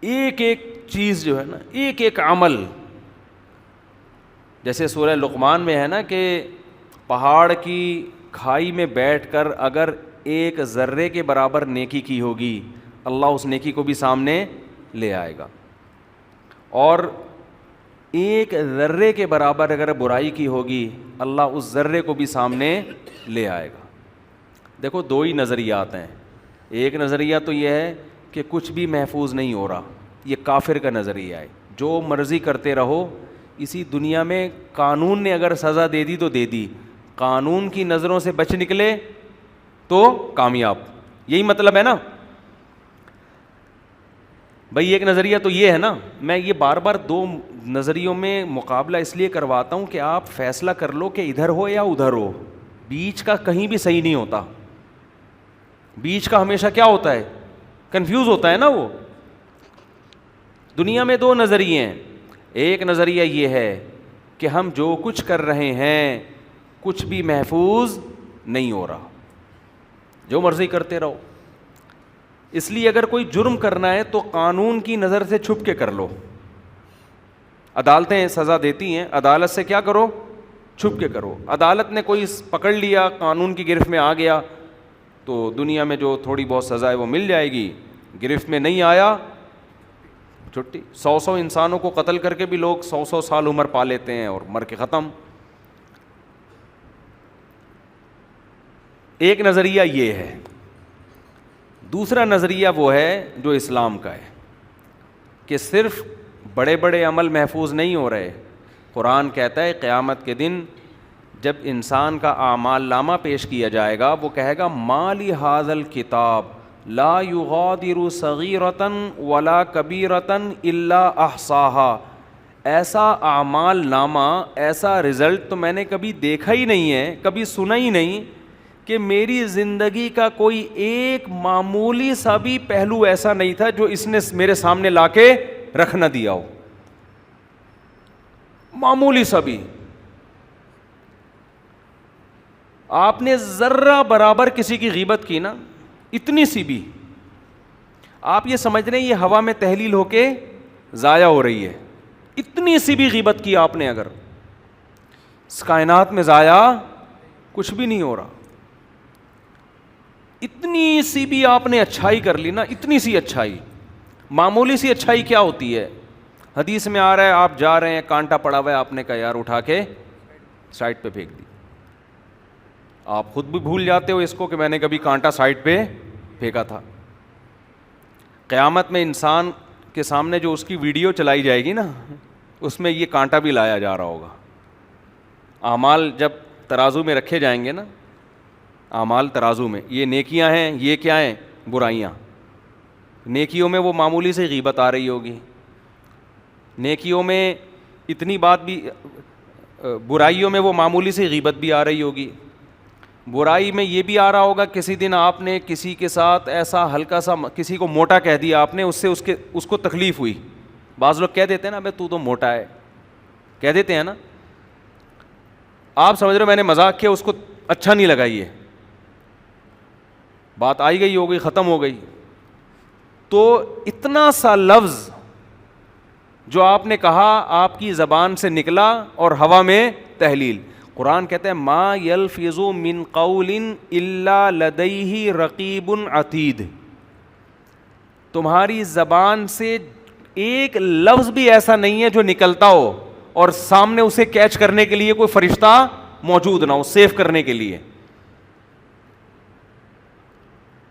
ایک ایک چیز جو ہے نا، ایک ایک عمل، جیسے سورہ لقمان میں ہے نا کہ پہاڑ کی کھائی میں بیٹھ کر اگر ایک ذرے کے برابر نیکی کی ہوگی اللہ اس نیکی کو بھی سامنے لے آئے گا، اور ایک ذرے کے برابر اگر برائی کی ہوگی اللہ اس ذرے کو بھی سامنے لے آئے گا۔ دیکھو دو ہی نظریات ہیں، ایک نظریہ تو یہ ہے کہ کچھ بھی محفوظ نہیں ہو رہا، یہ کافر کا نظریہ ہے، جو مرضی کرتے رہو، اسی دنیا میں قانون نے اگر سزا دے دی تو دے دی، قانون کی نظروں سے بچ نکلے تو کامیاب، یہی مطلب ہے نا بھائی۔ ایک نظریہ تو یہ ہے نا، میں یہ بار بار دو نظریوں میں مقابلہ اس لیے کرواتا ہوں کہ آپ فیصلہ کر لو کہ ادھر ہو یا ادھر ہو، بیچ کا کہیں بھی صحیح نہیں ہوتا، بیچ کا ہمیشہ کیا ہوتا ہے، کنفیوز ہوتا ہے نا وہ۔ دنیا میں دو نظریے ہیں، ایک نظریہ یہ ہے کہ ہم جو کچھ کر رہے ہیں کچھ بھی محفوظ نہیں ہو رہا، جو مرضی کرتے رہو، اس لیے اگر کوئی جرم کرنا ہے تو قانون کی نظر سے چھپ کے کر لو، عدالتیں سزا دیتی ہیں، عدالت سے کیا کرو، چھپ کے کرو۔ عدالت نے کوئی پکڑ لیا، قانون کی گرفت میں آ گیا تو دنیا میں جو تھوڑی بہت سزا ہے وہ مل جائے گی، گرفت میں نہیں آیا چھٹی۔ 100 انسانوں کو قتل کر کے بھی لوگ 100 سال عمر پا لیتے ہیں اور مر کے ختم۔ ایک نظریہ یہ ہے، دوسرا نظریہ وہ ہے جو اسلام کا ہے کہ صرف بڑے بڑے عمل محفوظ نہیں ہو رہے، قرآن کہتا ہے قیامت کے دن جب انسان کا اعمال نامہ پیش کیا جائے گا وہ کہے گا ما لی ھذا الکتاب لا یغادر صغیرۃ ولا کبیرۃ الا احصاها، ایسا اعمال نامہ، ایسا رزلٹ تو میں نے کبھی دیکھا ہی نہیں ہے، کبھی سنا ہی نہیں کہ میری زندگی کا کوئی ایک معمولی سا بھی پہلو ایسا نہیں تھا جو اس نے میرے سامنے لا کے رکھ نہ دیا ہو، معمولی سا بھی۔ آپ نے ذرہ برابر کسی کی غیبت کی نا، اتنی سی بھی، آپ یہ سمجھ رہے ہیں یہ ہوا میں تحلیل ہو کے ضائع ہو رہی ہے، اتنی سی بھی غیبت کی آپ نے اگر، اس کائنات میں ضائع کچھ بھی نہیں ہو رہا۔ اتنی سی بھی آپ نے اچھائی کر لی نا، اتنی سی اچھائی، معمولی سی اچھائی کیا ہوتی ہے؟ حدیث میں آ رہا ہے آپ جا رہے ہیں کانٹا پڑا ہوا ہے، آپ نے کہا یار اٹھا کے سائڈ پہ پھینک دی، آپ خود بھی بھول جاتے ہو اس کو کہ میں نے کبھی کانٹا سائڈ پہ پھینکا تھا۔ قیامت میں انسان کے سامنے جو اس کی ویڈیو چلائی جائے گی نا، اس میں یہ کانٹا بھی لایا جا رہا ہوگا۔ اعمال جب ترازو میں رکھے جائیں گے نا، اعمال ترازو میں، یہ نیکیاں ہیں، یہ کیا ہیں، برائیاں۔ نیکیوں میں وہ معمولی سے غیبت آ رہی ہوگی، نیکیوں میں اتنی بات بھی، برائیوں میں وہ معمولی سے غیبت بھی آ رہی ہوگی، برائی میں یہ بھی آ رہا ہوگا کسی دن آپ نے کسی کے ساتھ ایسا ہلکا سا، کسی کو موٹا کہہ دیا آپ نے، اس سے اس کو تکلیف ہوئی۔ بعض لوگ کہہ دیتے ہیں نا بھائی تو موٹا ہے، کہہ دیتے ہیں نا، آپ سمجھ رہے ہو میں نے مذاق کیا، اس کو اچھا نہیں لگا، یہ بات آئی گئی ہو گئی، ختم ہو گئی۔ تو اتنا سا لفظ جو آپ نے کہا آپ کی زبان سے نکلا اور ہوا میں تحلیل، قرآن کہتا ہے ما یلفظ من قول الا لدیہ رقیب عتید، تمہاری زبان سے ایک لفظ بھی ایسا نہیں ہے جو نکلتا ہو اور سامنے اسے کیچ کرنے کے لیے کوئی فرشتہ موجود نہ ہو، سیو کرنے کے لیے۔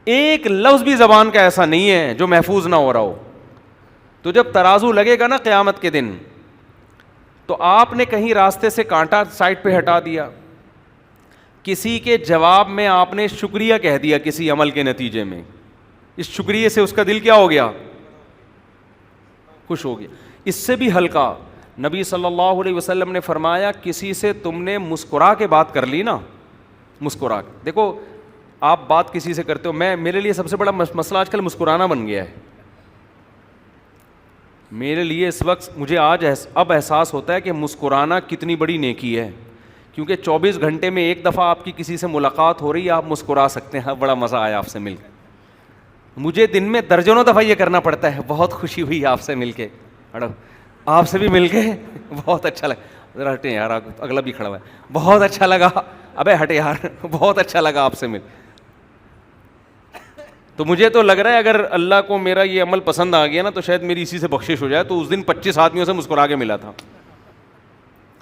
ایک لفظ بھی زبان کا ایسا نہیں ہے جو محفوظ نہ ہو رہا ہو۔ تو جب ترازو لگے گا نا قیامت کے دن، تو آپ نے کہیں راستے سے کانٹا سائڈ پہ ہٹا دیا، کسی کے جواب میں آپ نے شکریہ کہہ دیا کسی عمل کے نتیجے میں، اس شکریہ سے اس کا دل کیا ہو گیا، خوش ہو گیا۔ اس سے بھی ہلکا نبی صلی اللہ علیہ وسلم نے فرمایا کسی سے تم نے مسکرا کے بات کر لی نا، مسکرا کے، دیکھو آپ بات کسی سے کرتے ہو، میرے لیے سب سے بڑا مسئلہ آج کل مسکرانا بن گیا ہے میرے لیے اس وقت، مجھے آج اب احساس ہوتا ہے کہ مسکرانا کتنی بڑی نیکی ہے، کیونکہ 24 گھنٹے میں ایک دفعہ آپ کی کسی سے ملاقات ہو رہی ہے، آپ مسکرا سکتے ہیں، بڑا مزہ آیا آپ سے مل کے، مجھے دن میں درجنوں دفعہ یہ کرنا پڑتا ہے. بہت خوشی ہوئی آپ سے مل کے, آپ سے بھی مل کے بہت اچھا لگا. ذرا ہٹیں یار, اگلا بھی کھڑا ہوا ہے. بہت اچھا لگا. ابے ہٹے یار, بہت اچھا لگا آپ سے مل. تو مجھے تو لگ رہا ہے اگر اللہ کو میرا یہ عمل پسند آ گیا نا تو شاید میری اسی سے بخشش ہو جائے. تو اس دن 25 آدمیوں سے مسکرا کے ملا تھا,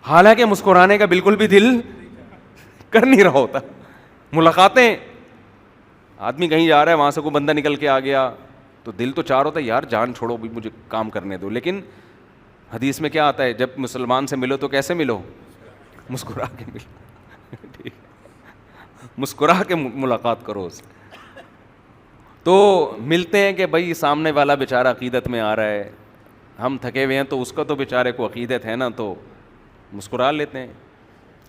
حالانکہ مسکرانے کا بالکل بھی دل کر نہیں رہا ہوتا. ملاقاتیں, آدمی کہیں جا رہا ہے, وہاں سے کوئی بندہ نکل کے آ گیا تو دل تو چاہ ہوتا ہے یار جان چھوڑو بھی, مجھے کام کرنے دو. لیکن حدیث میں کیا آتا ہے, جب مسلمان سے ملو تو کیسے ملو؟ مسکرا کے ملو. مسکرا کے ملاقات کرو اس. تو ملتے ہیں کہ بھائی سامنے والا بیچارہ عقیدت میں آ رہا ہے, ہم تھکے ہوئے ہیں تو اس کا تو بیچارے کو عقیدت ہے نا, تو مسکرا لیتے ہیں.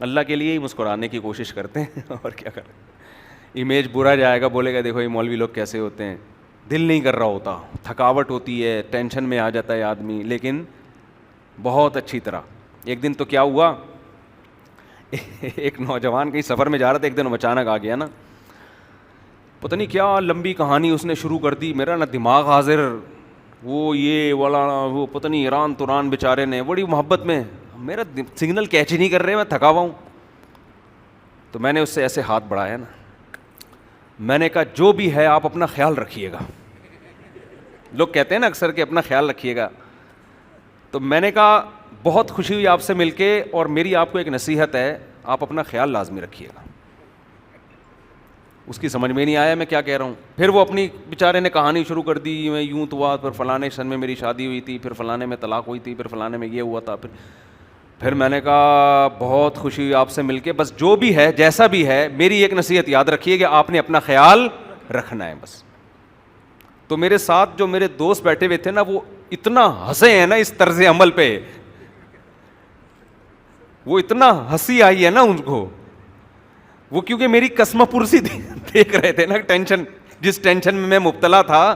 اللہ کے لیے ہی مسکرانے کی کوشش کرتے ہیں اور کیا کریں. امیج برا جائے گا, بولے گا دیکھو یہ مولوی لوگ کیسے ہوتے ہیں. دل نہیں کر رہا ہوتا, تھکاوٹ ہوتی ہے, ٹینشن میں آ جاتا ہے آدمی. لیکن بہت اچھی طرح ایک دن تو کیا ہوا, ایک نوجوان کہیں سفر میں جا رہا تھا, ایک دن اچانک آ گیا نا, پتہ نہیں کیا لمبی کہانی اس نے شروع کر دی. میرا نا دماغ حاضر, وہ یہ والا وہ پتہ نہیں ایران توران بیچارے نے بڑی محبت میں, میرا سگنل کیچ ہی نہیں کر رہے, میں تھکا ہوا ہوں. تو میں نے اس سے ایسے ہاتھ بڑھایا نا, میں نے کہا جو بھی ہے آپ اپنا خیال رکھیے گا. لوگ کہتے ہیں نا اکثر کہ اپنا خیال رکھیے گا. تو میں نے کہا بہت خوشی ہوئی آپ سے مل کے, اور میری آپ کو ایک نصیحت ہے, آپ اپنا خیال لازمی رکھیے گا. اس کی سمجھ میں نہیں آیا میں کیا کہہ رہا ہوں. پھر وہ اپنی بیچارے نے کہانی شروع کر دی, میں یوں تو ہوا, پھر فلانے سن میں میری شادی ہوئی تھی, پھر فلانے میں طلاق ہوئی تھی, پھر فلانے میں یہ ہوا تھا. پھر میں نے کہا بہت خوشی ہوئی آپ سے مل کے, بس جو بھی ہے جیسا بھی ہے میری ایک نصیحت یاد رکھیے کہ آپ نے اپنا خیال رکھنا ہے بس. تو میرے ساتھ جو میرے دوست بیٹھے ہوئے تھے نا, وہ اتنا ہنسے ہیں نا اس طرز عمل پہ, وہ اتنا ہنسی آئی ہے نا ان کو, وہ کیونکہ میری قسم پرسی دیکھ رہے تھے نا, ٹینشن, جس ٹینشن میں مبتلا تھا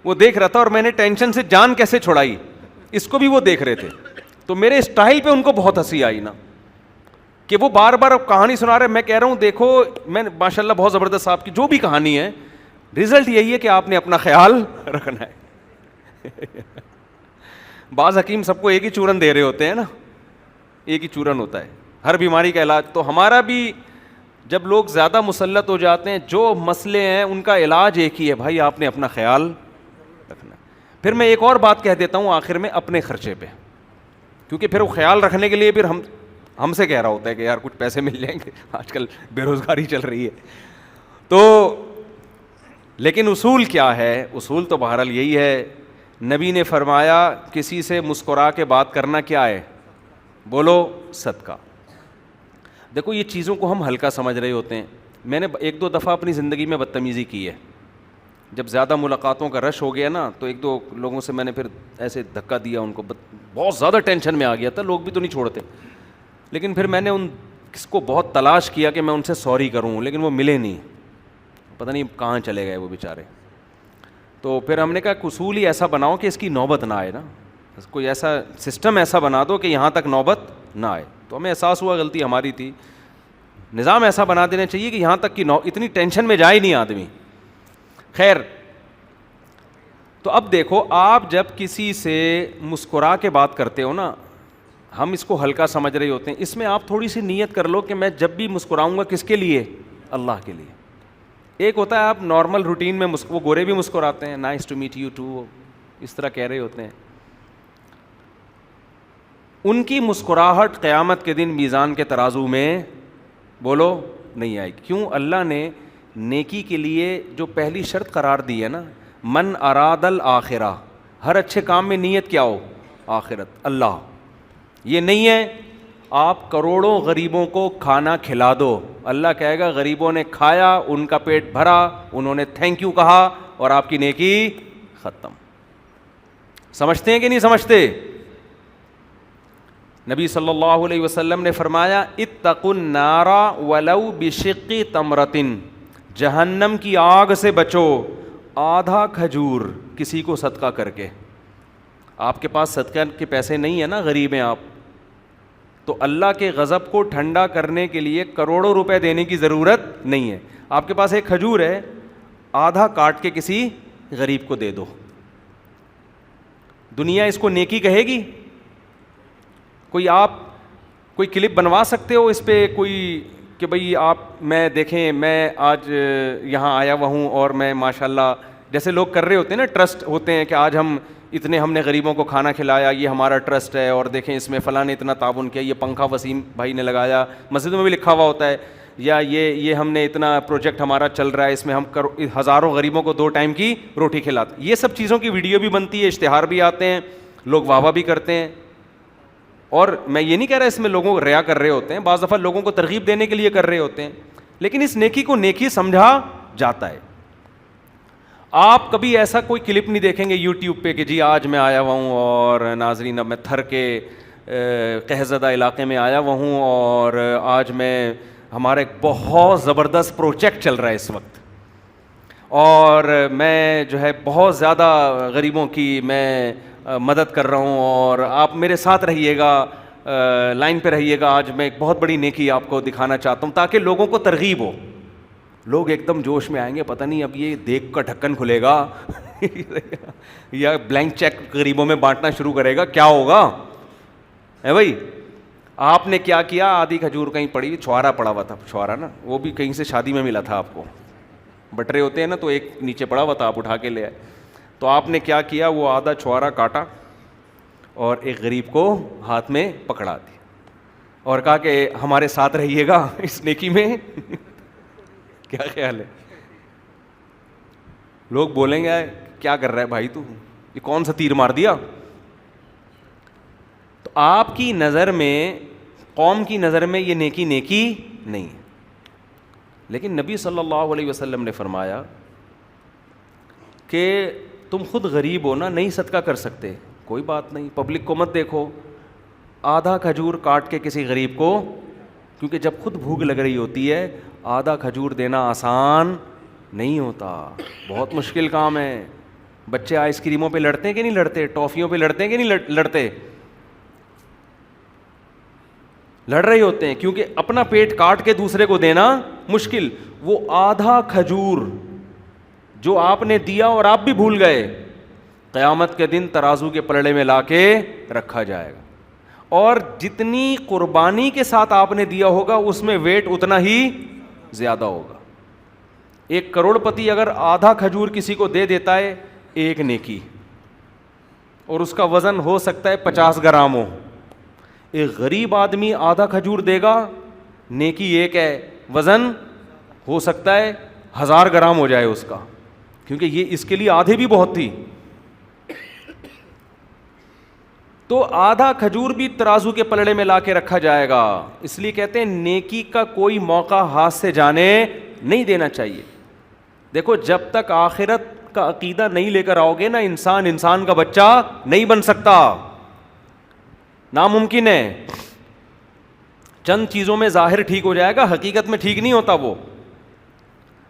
وہ دیکھ رہا تھا, اور میں نے ٹینشن سے جان کیسے چھڑائی اس کو بھی وہ دیکھ رہے تھے. تو میرے اسٹائل پہ ان کو بہت ہنسی آئی نا, کہ وہ بار بار کہانی سنا رہے. میں کہہ رہا ہوں دیکھو میں ماشاء اللہ بہت زبردست, آپ کی جو بھی کہانی ہے رزلٹ یہی ہے کہ آپ نے اپنا خیال رکھنا ہے. بعض حکیم سب کو ایک ہی چورن دے رہے ہوتے ہیں نا, ایک ہی چورن ہوتا ہے ہر بیماری کا علاج. تو ہمارا بھی جب لوگ زیادہ مسلط ہو جاتے ہیں, جو مسئلے ہیں ان کا علاج ایک ہی ہے, بھائی آپ نے اپنا خیال رکھنا ہے. پھر میں ایک اور بات کہہ دیتا ہوں آخر میں, اپنے خرچے پہ, کیونکہ پھر وہ خیال رکھنے کے لیے پھر ہم سے کہہ رہا ہوتا ہے کہ یار کچھ پیسے مل جائیں گے, آج کل بے روزگاری چل رہی ہے. تو لیکن اصول کیا ہے؟ اصول تو بہرحال یہی ہے, نبی نے فرمایا کسی سے مسکرا کے بات کرنا کیا ہے؟ بولو صدقہ. دیکھو یہ چیزوں کو ہم ہلکا سمجھ رہے ہوتے ہیں. میں نے 1-2 دفعہ اپنی زندگی میں بدتمیزی کی ہے. جب زیادہ ملاقاتوں کا رش ہو گیا نا, تو 1-2 لوگوں سے میں نے پھر ایسے دھکا دیا ان کو, بہت زیادہ ٹینشن میں آ گیا تھا, لوگ بھی تو نہیں چھوڑتے. لیکن پھر میں نے ان کس کو بہت تلاش کیا کہ میں ان سے سوری کروں, لیکن وہ ملے نہیں, پتہ نہیں کہاں چلے گئے وہ بیچارے. تو پھر ہم نے کہا اصول ہی ایسا بناؤ کہ اس کی نوبت نہ آئے نا, کوئی ایسا سسٹم ایسا بنا دو کہ یہاں تک نوبت نہ آئے. تو ہمیں احساس ہوا غلطی ہماری تھی, نظام ایسا بنا دینا چاہیے کہ یہاں تک کہ اتنی ٹینشن میں جائے نہیں آدمی. خیر, تو اب دیکھو آپ جب کسی سے مسکرا کے بات کرتے ہو نا, ہم اس کو ہلکا سمجھ رہے ہوتے ہیں, اس میں آپ تھوڑی سی نیت کر لو کہ میں جب بھی مسکراؤں گا کس کے لیے؟ اللہ کے لیے. ایک ہوتا ہے آپ نارمل روٹین میں وہ گورے بھی مسکراتے ہیں, nice to meet you too, اس طرح کہہ رہے ہوتے ہیں. ان کی مسکراہٹ قیامت کے دن میزان کے ترازو میں بولو نہیں آئے. کیوں؟ اللہ نے نیکی کے لیے جو پہلی شرط قرار دی ہے نا, من اراد الآخرہ, ہر اچھے کام میں نیت کیا ہو؟ آخرت, اللہ. یہ نہیں ہے آپ کروڑوں غریبوں کو کھانا کھلا دو, اللہ کہے گا غریبوں نے کھایا, ان کا پیٹ بھرا, انہوں نے تھینک یو کہا, اور آپ کی نیکی ختم. سمجھتے ہیں کہ نہیں سمجھتے؟ نبی صلی اللہ علیہ وسلم نے فرمایا اتقوا النار ولو بشق تمرۃ, جہنم کی آگ سے بچو آدھا کھجور کسی کو صدقہ کر کے. آپ کے پاس صدقہ کے پیسے نہیں ہیں نا, غریب ہیں آپ, تو اللہ کے غضب کو ٹھنڈا کرنے کے لیے کروڑوں روپے دینے کی ضرورت نہیں ہے. آپ کے پاس ایک کھجور ہے, آدھا کاٹ کے کسی غریب کو دے دو. دنیا اس کو نیکی کہے گی؟ کوئی آپ کوئی کلپ بنوا سکتے ہو اس پہ کوئی کہ بھئی آپ میں دیکھیں میں آج یہاں آیا ہوا ہوں اور میں ماشاءاللہ جیسے لوگ کر رہے ہوتے ہیں نا, ٹرسٹ ہوتے ہیں کہ آج ہم نے غریبوں کو کھانا کھلایا, یہ ہمارا ٹرسٹ ہے اور دیکھیں اس میں فلاں نے اتنا تعاون کیا, یہ پنکھا وسیم بھائی نے لگایا, مسجد میں بھی لکھا ہوا ہوتا ہے, یا یہ ہم نے اتنا پروجیکٹ ہمارا چل رہا ہے, اس میں ہم ہزاروں غریبوں کو 2 ٹائم کی روٹی کھلاتے. یہ سب چیزوں کی ویڈیو بھی بنتی ہے, اشتہار بھی آتے ہیں, لوگ واہ واہ بھی کرتے ہیں. اور میں یہ نہیں کہہ رہا اس میں لوگوں کو ریا کر رہے ہوتے ہیں, بعض دفعہ لوگوں کو ترغیب دینے کے لیے کر رہے ہوتے ہیں, لیکن اس نیکی کو نیکی سمجھا جاتا ہے. آپ کبھی ایسا کوئی کلپ نہیں دیکھیں گے یوٹیوب پہ کہ جی آج میں آیا ہوا ہوں اور ناظرین اب میں تھر کے قحط علاقے میں آیا ہوا ہوں اور آج میں ہمارا ایک بہت زبردست پروجیکٹ چل رہا ہے اس وقت اور میں جو ہے بہت زیادہ غریبوں کی میں مدد کر رہا ہوں اور آپ میرے ساتھ رہیے گا, لائن پہ رہیے گا, آج میں ایک بہت بڑی نیکی آپ کو دکھانا چاہتا ہوں تاکہ لوگوں کو ترغیب ہو. لوگ ایک دم جوش میں آئیں گے, پتہ نہیں اب یہ دیکھ کا ڈھکن کھلے گا یا بلینک چیک غریبوں میں بانٹنا شروع کرے گا, کیا ہوگا ہے بھائی. آپ نے کیا کیا, آدھی کھجور کہیں پڑی, چھوارا پڑا ہوا تھا, چھوارا نا وہ بھی کہیں سے شادی میں ملا تھا آپ کو, بٹرے ہوتے ہیں نا تو ایک نیچے پڑا ہوا تھا, آپ اٹھا کے لے آئے. تو آپ نے کیا کیا, وہ آدھا چھوارا کاٹا اور ایک غریب کو ہاتھ میں پکڑا دیا اور کہا کہ ہمارے ساتھ رہیے گا اس نیکی میں. کیا خیال ہے؟ لوگ بولیں گے کیا کر رہا ہے بھائی تو, یہ کون سا تیر مار دیا. تو آپ کی نظر میں, قوم کی نظر میں یہ نیکی نہیں ہے, لیکن نبی صلی اللہ علیہ وسلم نے فرمایا کہ تم خود غریب ہو نا, نہیں صدقہ کر سکتے, کوئی بات نہیں, پبلک کو مت دیکھو, آدھا کھجور کاٹ کے کسی غریب کو, کیونکہ جب خود بھوک لگ رہی ہوتی ہے آدھا کھجور دینا آسان نہیں ہوتا, بہت مشکل کام ہے. بچے آئس کریموں پہ لڑتے ہیں کہ نہیں لڑتے, ٹافیوں پہ لڑتے ہیں کہ نہیں لڑتے, لڑ رہے ہوتے ہیں کیونکہ اپنا پیٹ کاٹ کے دوسرے کو دینا مشکل. وہ آدھا کھجور جو آپ نے دیا اور آپ بھی بھول گئے, قیامت کے دن ترازو کے پلڑے میں لا کے رکھا جائے گا, اور جتنی قربانی کے ساتھ آپ نے دیا ہوگا اس میں ویٹ اتنا ہی زیادہ ہوگا. 1 کروڑ پتی اگر آدھا کھجور کسی کو دے دیتا ہے ایک نیکی, اور اس کا وزن ہو سکتا ہے 50 گرام ہو, ایک غریب آدمی آدھا کھجور دے گا, نیکی ایک ہے, وزن ہو سکتا ہے 1000 گرام ہو جائے اس کا, کیونکہ یہ اس کے لیے آدھے بھی بہت تھی. تو آدھا کھجور بھی ترازو کے پلڑے میں لا کے رکھا جائے گا. اس لیے کہتے ہیں نیکی کا کوئی موقع ہاتھ سے جانے نہیں دینا چاہیے. دیکھو جب تک آخرت کا عقیدہ نہیں لے کر آؤ گے نا, انسان کا بچہ نہیں بن سکتا, ناممکن ہے. چند چیزوں میں ظاہر ٹھیک ہو جائے گا, حقیقت میں ٹھیک نہیں ہوتا وہ.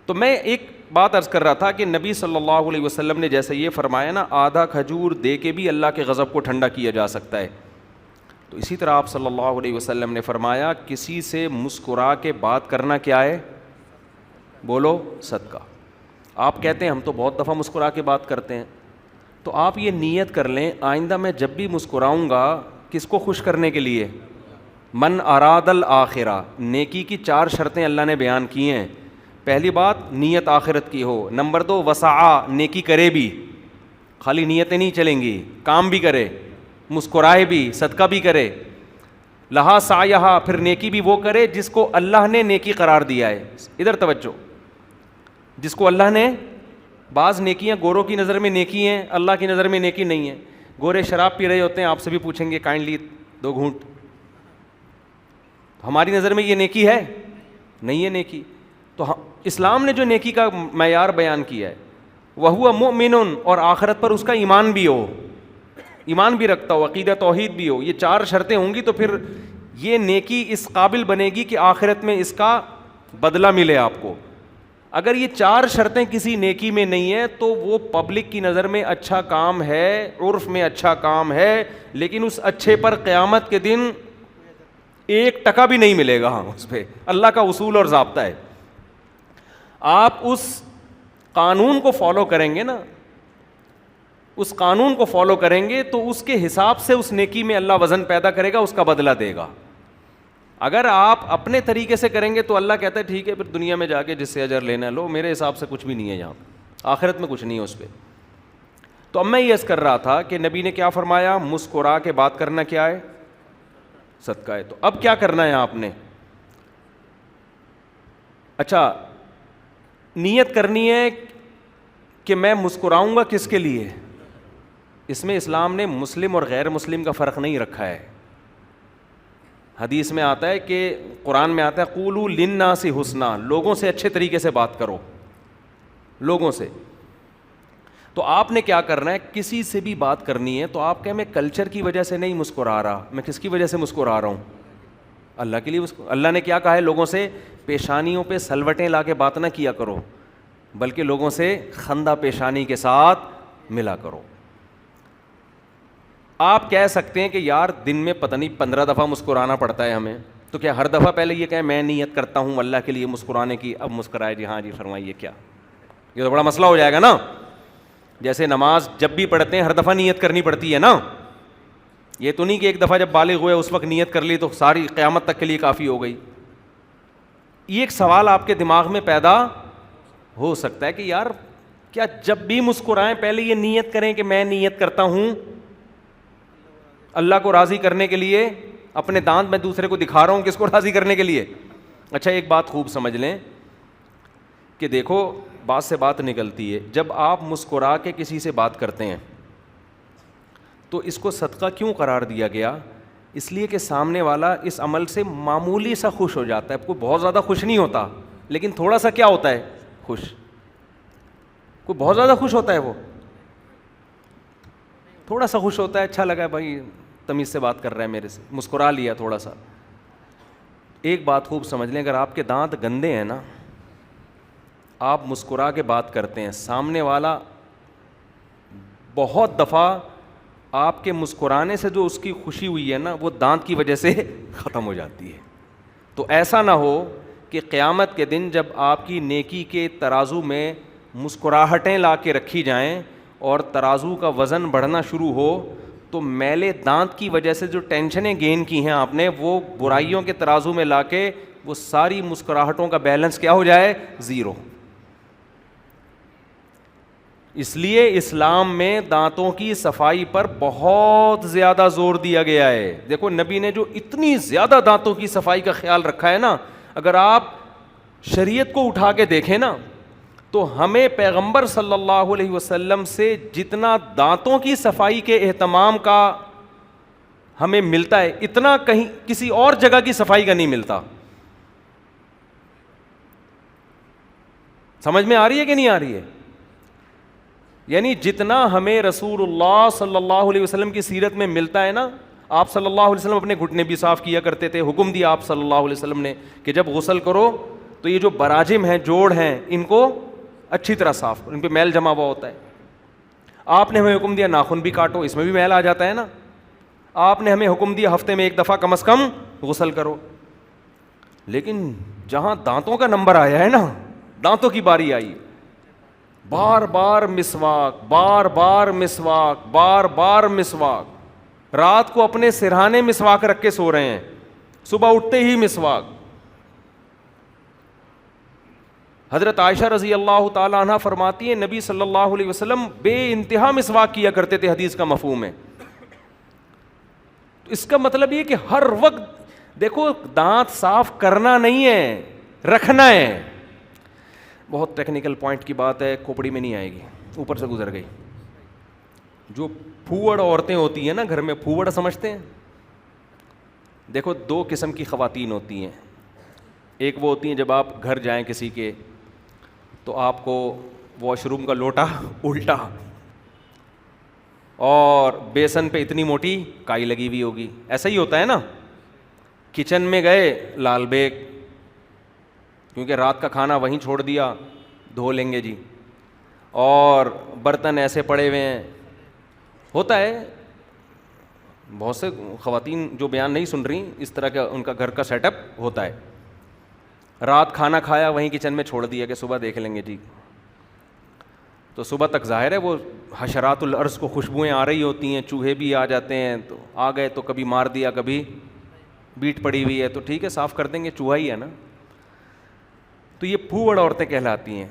تو میں ایک بات عرض کر رہا تھا کہ نبی صلی اللہ علیہ وسلم نے جیسے یہ فرمایا نا, آدھا کھجور دے کے بھی اللہ کے غضب کو ٹھنڈا کیا جا سکتا ہے, تو اسی طرح آپ صلی اللہ علیہ وسلم نے فرمایا کسی سے مسکرا کے بات کرنا کیا ہے, بولو صدقہ. آپ کہتے ہیں ہم تو بہت دفعہ مسکرا کے بات کرتے ہیں, تو آپ یہ نیت کر لیں آئندہ میں جب بھی مسکراؤں گا کس کو خوش کرنے کے لیے, من اراد الآخرہ. نیکی کی 4 شرطیں اللہ نے بیان کی ہیں. پہلی بات نیت آخرت کی ہو. نمبر 2 وسعہ, نیکی کرے بھی, خالی نیتیں نہیں چلیں گی, کام بھی کرے, مسکرائے بھی, صدقہ بھی کرے. لہا سعیہا, پھر نیکی بھی وہ کرے جس کو اللہ نے نیکی قرار دیا ہے. ادھر توجہ, جس کو اللہ نے, بعض نیکیاں گوروں کی نظر میں نیکی ہیں, اللہ کی نظر میں نیکی نہیں ہے. گورے شراب پی رہے ہوتے ہیں, آپ سے بھی پوچھیں گے کائنڈلی 2 گھونٹ, ہماری نظر میں یہ نیکی ہے نہیں ہے نیکی. تو اسلام نے جو نیکی کا معیار بیان کیا ہے وَهُوَ مُؤْمِنٌ, اور آخرت پر اس کا ایمان بھی ہو, ایمان بھی رکھتا ہو, عقیدہ توحید بھی ہو. یہ 4 شرطیں ہوں گی تو پھر یہ نیکی اس قابل بنے گی کہ آخرت میں اس کا بدلہ ملے آپ کو. اگر یہ 4 شرطیں کسی نیکی میں نہیں ہے تو وہ پبلک کی نظر میں اچھا کام ہے, عرف میں اچھا کام ہے, لیکن اس اچھے پر قیامت کے دن 1% بھی نہیں ملے گا. اس پہ اللہ کا اصول اور ضابطہ ہے. آپ اس قانون کو فالو کریں گے نا اس قانون کو فالو کریں گے تو اس کے حساب سے اس نیکی میں اللہ وزن پیدا کرے گا, اس کا بدلہ دے گا. اگر آپ اپنے طریقے سے کریں گے تو اللہ کہتا ہے ٹھیک ہے پھر دنیا میں جا کے جس سے اجر لینا لو, میرے حساب سے کچھ بھی نہیں ہے یہاں, آخرت میں کچھ نہیں ہے اس پہ. تو اب میں یہ عرض کر رہا تھا کہ نبی نے کیا فرمایا, مسکرا کے بات کرنا کیا ہے, صدقہ ہے. تو اب کیا کرنا ہے آپ نے, اچھا نیت کرنی ہے کہ میں مسکراؤں گا کس کے لیے. اس میں اسلام نے مسلم اور غیر مسلم کا فرق نہیں رکھا ہے. حدیث میں آتا ہے کہ قرآن میں آتا ہے قولوا للناس حسنا, لوگوں سے اچھے طریقے سے بات کرو, لوگوں سے. تو آپ نے کیا کرنا ہے, کسی سے بھی بات کرنی ہے تو آپ کہیں میں کلچر کی وجہ سے نہیں مسکرا رہا, میں کس کی وجہ سے مسکرا رہا ہوں, اللہ کے لیے. اللہ نے کیا کہا ہے, لوگوں سے پیشانیوں پہ سلوٹیں لا کے بات نہ کیا کرو, بلکہ لوگوں سے خندہ پیشانی کے ساتھ ملا کرو. آپ کہہ سکتے ہیں کہ یار دن میں پتہ نہیں 15 دفعہ مسکرانا پڑتا ہے ہمیں, تو کیا ہر دفعہ پہلے یہ کہیں میں نیت کرتا ہوں اللہ کے لیے مسکرانے کی, اب مسکرائے جی, ہاں جی فرمائیے کیا, یہ تو بڑا مسئلہ ہو جائے گا نا. جیسے نماز جب بھی پڑھتے ہیں ہر دفعہ نیت کرنی پڑتی ہے نا, یہ تو نہیں کہ ایک دفعہ جب بالغ ہوئے اس وقت نیت کر لی تو ساری قیامت تک کے لیے کافی ہو گئی. یہ ایک سوال آپ کے دماغ میں پیدا ہو سکتا ہے کہ یار کیا جب بھی مسکرائیں پہلے یہ نیت کریں کہ میں نیت کرتا ہوں اللہ کو راضی کرنے کے لیے, اپنے دانت میں دوسرے کو دکھا رہا ہوں کس کو راضی کرنے کے لیے. اچھا ایک بات خوب سمجھ لیں کہ دیکھو بات سے بات نکلتی ہے, جب آپ مسکرا کے کسی سے بات کرتے ہیں تو اس کو صدقہ کیوں قرار دیا گیا, اس لیے کہ سامنے والا اس عمل سے معمولی سا خوش ہو جاتا ہے. کوئی بہت زیادہ خوش نہیں ہوتا لیکن تھوڑا سا کیا ہوتا ہے, خوش. کوئی بہت زیادہ خوش ہوتا ہے, وہ تھوڑا سا خوش ہوتا ہے, اچھا لگا بھائی تمیز سے بات کر رہا ہے میرے سے, مسکرا لیا تھوڑا سا. ایک بات خوب سمجھ لیں, اگر آپ کے دانت گندے ہیں نا, آپ مسکرا کے بات کرتے ہیں, سامنے والا بہت دفعہ آپ کے مسکرانے سے جو اس کی خوشی ہوئی ہے نا وہ دانت کی وجہ سے ختم ہو جاتی ہے. تو ایسا نہ ہو کہ قیامت کے دن جب آپ کی نیکی کے ترازو میں مسکراہٹیں لا کے رکھی جائیں اور ترازو کا وزن بڑھنا شروع ہو تو میلے دانت کی وجہ سے جو ٹینشنیں گین کی ہیں آپ نے وہ برائیوں کے ترازو میں لا کے وہ ساری مسکراہٹوں کا بیلنس کیا ہو جائے, زیرو. اس لیے اسلام میں دانتوں کی صفائی پر بہت زیادہ زور دیا گیا ہے. دیکھو نبی نے جو اتنی زیادہ دانتوں کی صفائی کا خیال رکھا ہے نا, اگر آپ شریعت کو اٹھا کے دیکھیں نا تو ہمیں پیغمبر صلی اللہ علیہ وسلم سے جتنا دانتوں کی صفائی کے اہتمام کا ہمیں ملتا ہے اتنا کہیں کسی اور جگہ کی صفائی کا نہیں ملتا. سمجھ میں آ رہی ہے کہ نہیں آ رہی ہے؟ یعنی جتنا ہمیں رسول اللہ صلی اللہ علیہ وسلم کی سیرت میں ملتا ہے نا, آپ صلی اللہ علیہ وسلم اپنے گھٹنے بھی صاف کیا کرتے تھے, حکم دیا آپ صلی اللہ علیہ وسلم نے کہ جب غسل کرو تو یہ جو براجم ہیں, جوڑ ہیں, ان کو اچھی طرح صاف کرو, ان پہ میل جمع ہوا ہوتا ہے. آپ نے ہمیں حکم دیا ناخن بھی کاٹو, اس میں بھی میل آ جاتا ہے نا. آپ نے ہمیں حکم دیا ہفتے میں 1 دفعہ کم از کم غسل کرو. لیکن جہاں دانتوں کا نمبر آیا ہے نا, دانتوں کی باری آئی, بار بار مسواک, بار بار مسواک, بار بار مسواک. رات کو اپنے سرہانے مسواک رکھ کے سو رہے ہیں, صبح اٹھتے ہی مسواک. حضرت عائشہ رضی اللہ تعالیٰ عنہ فرماتی ہیں نبی صلی اللہ علیہ وسلم بے انتہا مسواک کیا کرتے تھے, حدیث کا مفہوم ہے. تو اس کا مطلب یہ کہ ہر وقت دیکھو دانت صاف کرنا نہیں ہے, رکھنا ہے. بہت ٹیکنیکل پوائنٹ کی بات ہے, کھوپڑی میں نہیں آئے گی, اوپر سے گزر گئی. جو پھوڑ عورتیں ہوتی ہیں نا گھر میں, پھوڑ سمجھتے ہیں؟ دیکھو 2 قسم کی خواتین ہوتی ہیں. ایک وہ ہوتی ہیں جب آپ گھر جائیں کسی کے تو آپ کو واش روم کا لوٹا الٹا اور بیسن پہ اتنی موٹی کائی لگی ہوئی ہوگی, ایسا ہی ہوتا ہے نا. کچن میں گئے لال بیگ, کیونکہ رات کا کھانا وہیں چھوڑ دیا, دھو لیں گے جی. اور برتن ایسے پڑے ہوئے ہیں, ہوتا ہے. بہت سے خواتین جو بیان نہیں سن رہی, اس طرح کا ان کا گھر کا سیٹ اپ ہوتا ہے. رات کھانا کھایا وہیں کچن میں چھوڑ دیا کہ صبح دیکھ لیں گے جی. تو صبح تک ظاہر ہے وہ حشرات الارض کو خوشبوئیں آ رہی ہوتی ہیں, چوہے بھی آ جاتے ہیں, تو آ گئے تو کبھی مار دیا, کبھی بیٹ پڑی ہوئی ہے تو ٹھیک ہے صاف کر دیں گے, چوہا ہی ہے نا. تو یہ پھوڑ عورتیں کہلاتی ہیں.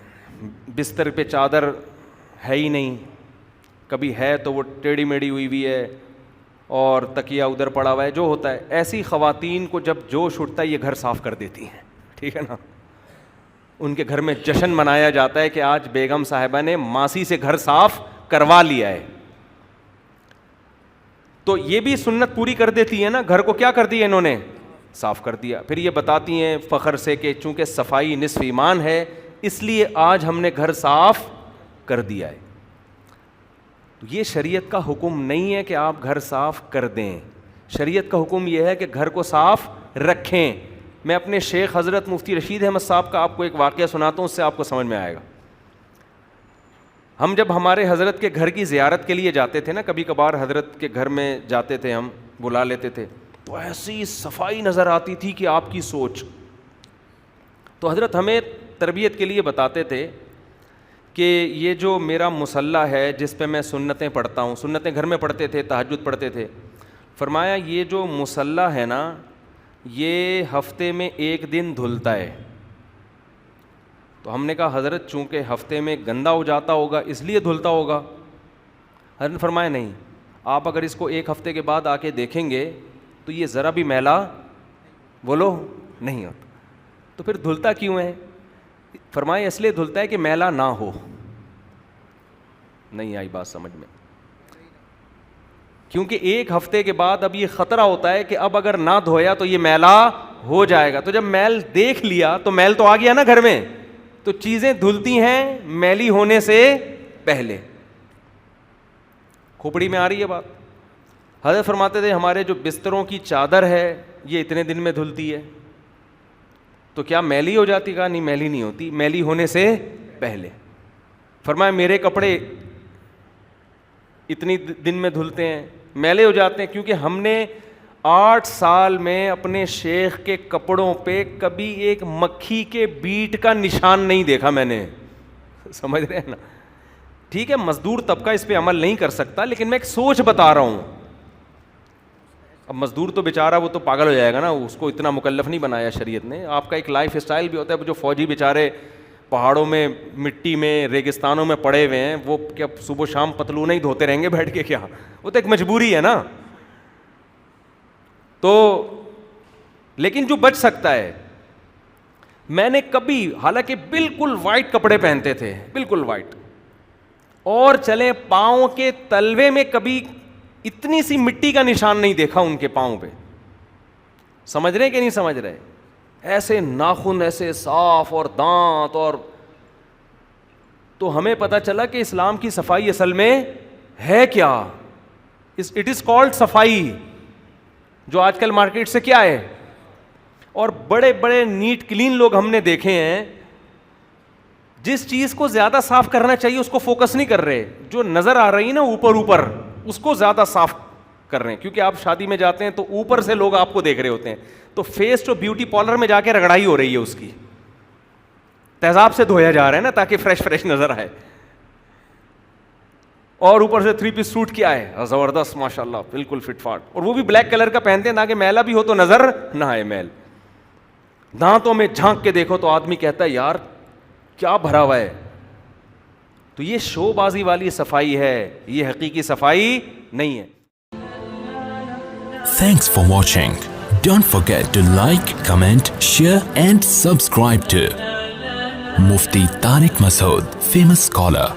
بستر پہ چادر ہے ہی نہیں, کبھی ہے تو وہ ٹیڑھی میڑھی ہوئی ہوئی ہے اور تکیہ ادھر پڑا ہوا ہے, جو ہوتا ہے. ایسی خواتین کو جب جوش اٹھتا ہے یہ گھر صاف کر دیتی ہیں, ٹھیک ہے نا. ان کے گھر میں جشن منایا جاتا ہے کہ آج بیگم صاحبہ نے ماسی سے گھر صاف کروا لیا ہے. تو یہ بھی سنت پوری کر دیتی ہے نا, گھر کو کیا کر دیا انہوں نے, صاف کر دیا. پھر یہ بتاتی ہیں فخر سے کہ چونکہ صفائی نصف ایمان ہے اس لیے آج ہم نے گھر صاف کر دیا ہے. یہ شریعت کا حکم نہیں ہے کہ آپ گھر صاف کر دیں, شریعت کا حکم یہ ہے کہ گھر کو صاف رکھیں. میں اپنے شیخ حضرت مفتی رشید احمد صاحب کا آپ کو ایک واقعہ سناتا ہوں, اس سے آپ کو سمجھ میں آئے گا. ہم جب ہمارے حضرت کے گھر کی زیارت کے لیے جاتے تھے نا, کبھی کبھار حضرت کے گھر میں جاتے تھے, ہم بلا لیتے تھے, تو ایسی صفائی نظر آتی تھی کہ آپ کی سوچ. تو حضرت ہمیں تربیت کے لیے بتاتے تھے کہ یہ جو میرا مصلی ہے جس پہ میں سنتیں پڑھتا ہوں, سنتیں گھر میں پڑھتے تھے, تہجد پڑھتے تھے, فرمایا یہ جو مصلی ہے نا یہ ہفتے میں ایک دن دھلتا ہے. تو ہم نے کہا حضرت چونکہ ہفتے میں گندا ہو جاتا ہوگا اس لیے دھلتا ہوگا. حضرت نے فرمایا نہیں, آپ اگر اس کو ایک ہفتے کے بعد آ کے دیکھیں گے تو یہ ذرا بھی میلا بولو نہیں ہوتا. تو پھر دھلتا کیوں ہے؟ فرمایا اس لیے دھلتا ہے کہ میلا نہ ہو. نہیں آئی بات سمجھ میں؟ کیونکہ ایک ہفتے کے بعد اب یہ خطرہ ہوتا ہے کہ اب اگر نہ دھویا تو یہ میلا ہو جائے گا. تو جب میل دیکھ لیا تو میل تو آ گیا نا گھر میں, تو چیزیں دھلتی ہیں میلی ہونے سے پہلے. کھوپڑی میں آ رہی ہے بات؟ حضرت فرماتے تھے ہمارے جو بستروں کی چادر ہے یہ اتنے دن میں دھلتی ہے. تو کیا میلی ہو جاتی؟ کہا نہیں میلی نہیں ہوتی, میلی ہونے سے پہلے. فرمایا میرے کپڑے اتنی دن میں دھلتے ہیں, میلے ہو جاتے ہیں, کیونکہ ہم نے 8 سال میں اپنے شیخ کے کپڑوں پہ کبھی ایک مکھی کے بیٹ کا نشان نہیں دیکھا میں نے. سمجھ رہے ہیں نا؟ ٹھیک ہے مزدور طبقہ اس پہ عمل نہیں کر سکتا, لیکن میں ایک سوچ بتا رہا ہوں. اب مزدور تو بیچارہ وہ تو پاگل ہو جائے گا نا, اس کو اتنا مکلف نہیں بنایا شریعت نے. آپ کا ایک لائف اسٹائل بھی ہوتا ہے. جو فوجی بیچارے پہاڑوں میں مٹی میں ریگستانوں میں پڑے ہوئے ہیں, وہ کیا صبح شام پتلون ہی دھوتے رہیں گے بیٹھ کے؟ کیا وہ تو ایک مجبوری ہے نا. تو لیکن جو بچ سکتا ہے, میں نے کبھی حالانکہ بالکل وائٹ کپڑے پہنتے تھے, بالکل وائٹ, اور چلے پاؤں کے تلوے میں کبھی اتنی سی مٹی کا نشان نہیں دیکھا ان کے پاؤں پہ. سمجھ رہے کہ نہیں سمجھ رہے؟ ایسے ناخن ایسے صاف اور دانت. اور تو ہمیں پتہ چلا کہ اسلام کی صفائی اصل میں ہے کیا. اٹ از کالڈ صفائی, جو آج کل مارکیٹ سے کیا ہے. اور بڑے بڑے نیٹ کلین لوگ ہم نے دیکھے ہیں, جس چیز کو زیادہ صاف کرنا چاہیے اس کو فوکس نہیں کر رہے, جو نظر آ رہی نا اوپر اوپر اس کو زیادہ صاف کر رہے ہیں. کیونکہ آپ شادی میں جاتے ہیں تو اوپر سے لوگ آپ کو دیکھ رہے ہوتے ہیں, تو فیس تو بیوٹی پارلر میں جا کے رگڑائی ہو رہی ہے, اس کی تیزاب سے دھویا جا رہا ہے نا تاکہ فریش نظر آئے. اور اوپر سے 3 پیس سوٹ کیا ہے زبردست ماشاء اللہ بالکل فٹ فاٹ, اور وہ بھی بلیک کلر کا پہنتے ہیں تاکہ میلا بھی ہو تو نظر نہ آئے میل. دانتوں میں جھانک کے دیکھو تو آدمی کہتا ہے یار کیا بھرا ہوا ہے. تو یہ شو بازی والی صفائی ہے, یہ حقیقی صفائی نہیں ہے. Thanks for watching. Don't forget to like, comment, share and subscribe to Mufti Tariq Masood, famous scholar.